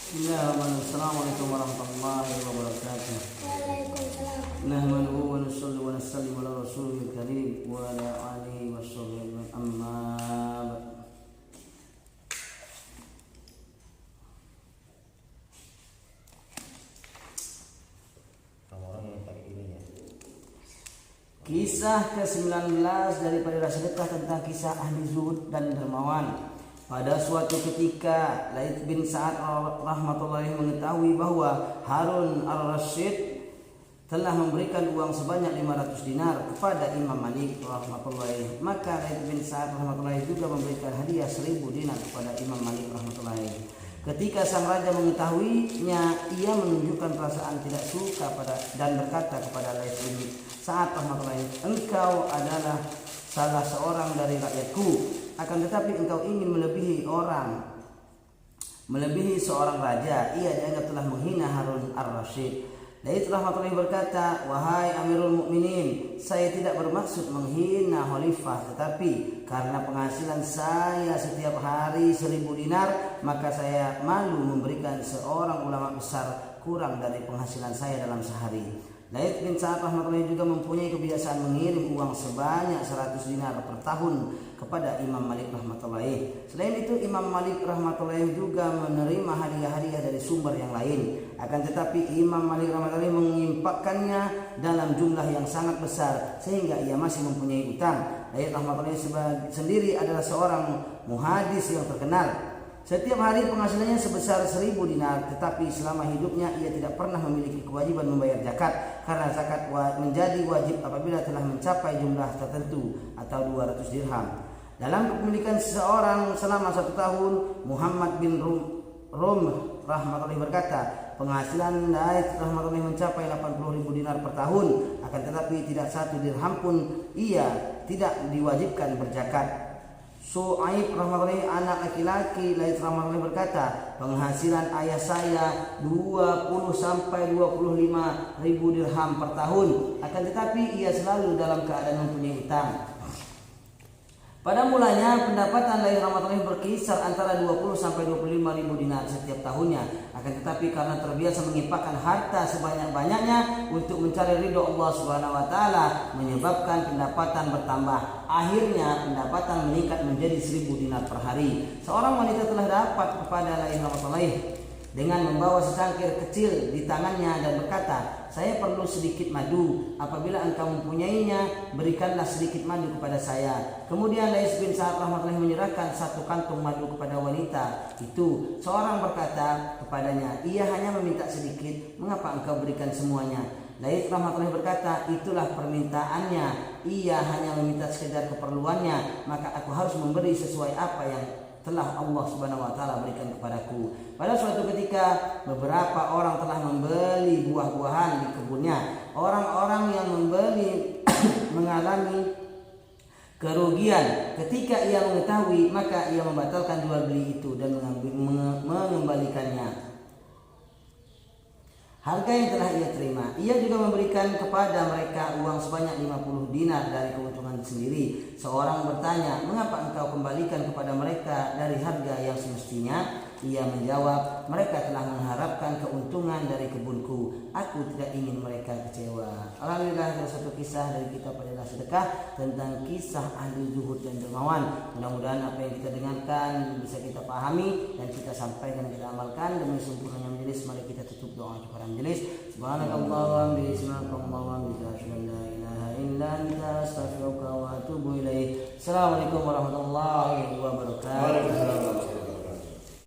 Bismillahirrahmanirrahim. Assalamualaikum warahmatullahi wabarakatuh. Waalaikumsalam. Nahmaduhu wa nusalli wa nusallimu ala rasulil karim wa ala alihi wa sahbihi amma ba'd. Kisah ke-19 daripada sedekah tentang kisah ahli zuhud dan dermawan. Pada suatu ketika Laits bin Sa'ad rahmatullahi mengetahui bahwa Harun al-Rasyid telah memberikan uang sebanyak 500 dinar kepada Imam Malik rahmatullahi. Maka Laits bin Sa'ad rahmatullahi juga memberikan hadiah 1000 dinar kepada Imam Malik rahmatullahi. Ketika sang raja mengetahuinya, ia menunjukkan perasaan tidak suka dan berkata kepada Laits bin Sa'ad rahmatullahi, "Engkau adalah salah seorang dari rakyatku, akan tetapi engkau ingin melebihi seorang raja." Ia dianggap telah menghina Harun ar-Rasyid. Laits rahmatullahi berkata, "Wahai Amirul Mukminin, saya tidak bermaksud menghina khalifah, tetapi karena penghasilan saya setiap hari 1000 dinar, maka saya malu memberikan seorang ulama besar kurang dari penghasilan saya dalam sehari." Laits bin Sa'ad rahmatullahi juga mempunyai kebiasaan mengirim uang sebanyak 100 dinar per tahun kepada Imam Malik rahmatullahi. Selain itu, Imam Malik rahmatullahi juga menerima hadiah-hadiah dari sumber yang lain. Akan tetapi Imam Malik rahmatullahi menginfakkannya dalam jumlah yang sangat besar sehingga ia masih mempunyai utang. Laits rahmatullahi sendiri adalah seorang muhadis yang terkenal. Setiap hari penghasilannya sebesar 1000 dinar, tetapi selama hidupnya ia tidak pernah memiliki kewajiban membayar zakat, karena zakat menjadi wajib apabila telah mencapai jumlah tertentu atau 200 dirham. Dalam kepemilikan seseorang selama 1 tahun, Muhammad bin Rum rahmatullahi berkata, penghasilan Laits rahmatullahi mencapai 80.000 dinar per tahun, akan tetapi tidak 1 dirham pun ia tidak diwajibkan berzakat. Su'aib rahmatullahi, anak laki-laki Laits rahmatullahi berkata, penghasilan ayah saya 20 sampai 25 ribu dirham per tahun, akan tetapi ia selalu dalam keadaan mempunyai utang. Pada mulanya pendapatan Laits rahmatullahi berkisar antara 20 sampai 25 ribu dinar setiap tahunnya. Akan tetapi karena terbiasa menginfakkan harta sebanyak-banyaknya untuk mencari ridho Allah Subhanahu wa taala, menyebabkan pendapatan bertambah. Akhirnya pendapatan meningkat menjadi 1000 dinar per hari. Seorang wanita telah dapat kepada Laits rahmatullahi dengan membawa secangkir kecil di tangannya dan berkata, "Saya perlu sedikit madu. Apabila engkau mempunyainya, berikanlah sedikit madu kepada saya." Kemudian Laits bin Sa'ad rahmatullahi menyerahkan 1 kantung madu kepada wanita itu. Seorang berkata kepadanya, "Ia hanya meminta sedikit. Mengapa engkau berikan semuanya?" Laits rahmatullahi berkata, "Itulah permintaannya. Ia hanya meminta sekedar keperluannya, maka aku harus memberi sesuai apa yang telah Allah Subhanahu wa taala berikan kepadaku." Pada suatu ketika beberapa orang telah membeli buah-buahan di kebunnya. Orang-orang yang membeli mengalami kerugian. Ketika ia mengetahui, maka ia membatalkan jual beli itu dan mengembalikannya harga yang telah ia terima. Ia juga memberikan kepada mereka uang sebanyak 50 dinar dari keuntungan sendiri. Seorang bertanya, "Mengapa engkau kembalikan kepada mereka dari harga yang semestinya?" Ia menjawab, "Mereka telah mengharapkan keuntungan dari kebunku. Aku tidak ingin mereka kecewa." Alhamdulillah, ada satu kisah dari kita pada sedekah tentang kisah ahli zuhud dan dermawan. Mudah-mudahan apa yang kita dengarkan bisa kita pahami dan kita sampaikan dan kita amalkan. Demi sempurnanya majelis, mari kita tutup doa kepada majelis. Subhanakallahumma wa bihamdika, la ilaha illa anta, astaghfiruka wa atubu ilaik. Assalamualaikum warahmatullahi wabarakatuh.